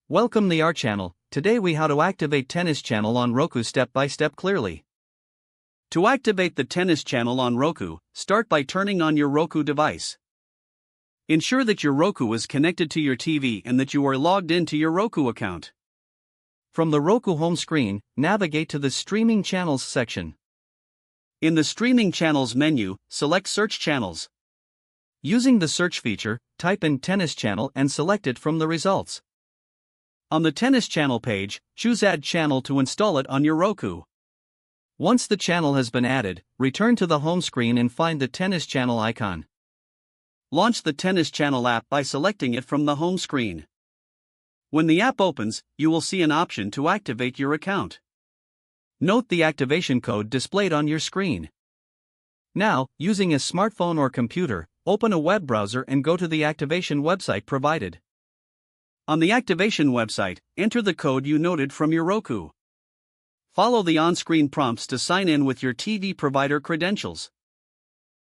Welcome to our channel. Today we how to activate tennis channel on Roku step by step clearly. To activate the tennis channel on Roku, start by turning on your Roku device. Ensure that your Roku is connected to your TV and that you are logged into your Roku account. From the Roku home screen, navigate to the Streaming Channels section. In the Streaming Channels menu, select Search Channels. Using the search feature, type in Tennis Channel and select it from the results. On the Tennis Channel page, choose Add Channel to install it on your Roku. Once the channel has been added, return to the home screen and find the Tennis Channel icon. Launch the Tennis Channel app by selecting it from the home screen. When the app opens, you will see an option to activate your account. Note the activation code displayed on your screen. Now, using a smartphone or computer, open a web browser and go to the activation website provided. On the activation website, enter the code you noted from your Roku. Follow the on-screen prompts to sign in with your TV provider credentials.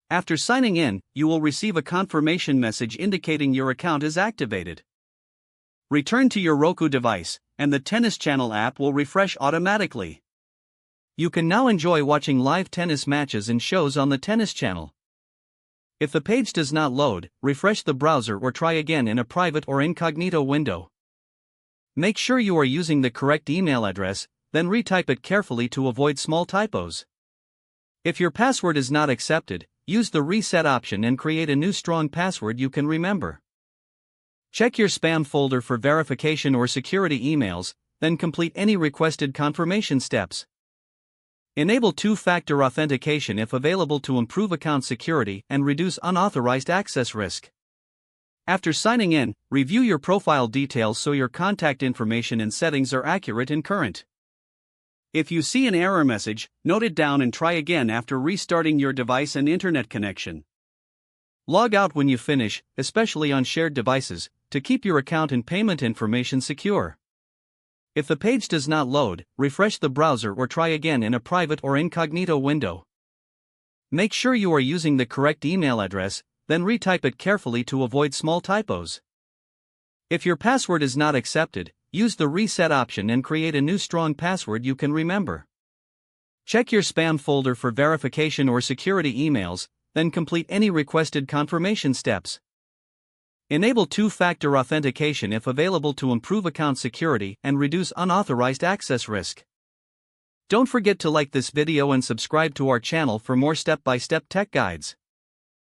After signing in, you will receive a confirmation message indicating your account is activated. Return to your Roku device, and the Tennis Channel app will refresh automatically. You can now enjoy watching live tennis matches and shows on the Tennis Channel. If the page does not load, refresh the browser or try again in a private or incognito window. Make sure you are using the correct email address, then retype it carefully to avoid small typos. If your password is not accepted, use the reset option and create a new strong password you can remember. Check your spam folder for verification or security emails, then complete any requested confirmation steps. Enable two-factor authentication if available to improve account security and reduce unauthorized access risk. After signing in, review your profile details so your contact information and settings are accurate and current. If you see an error message, note it down and try again after restarting your device and internet connection. Log out when you finish, especially on shared devices, to keep your account and payment information secure. If the page does not load, refresh the browser or try again in a private or incognito window. Make sure you are using the correct email address, then retype it carefully to avoid small typos. If your password is not accepted, use the reset option and create a new strong password you can remember. Check your spam folder for verification or security emails, then complete any requested confirmation steps. Enable two-factor authentication if available to improve account security and reduce unauthorized access risk. Don't forget to like this video and subscribe to our channel for more step-by-step tech guides.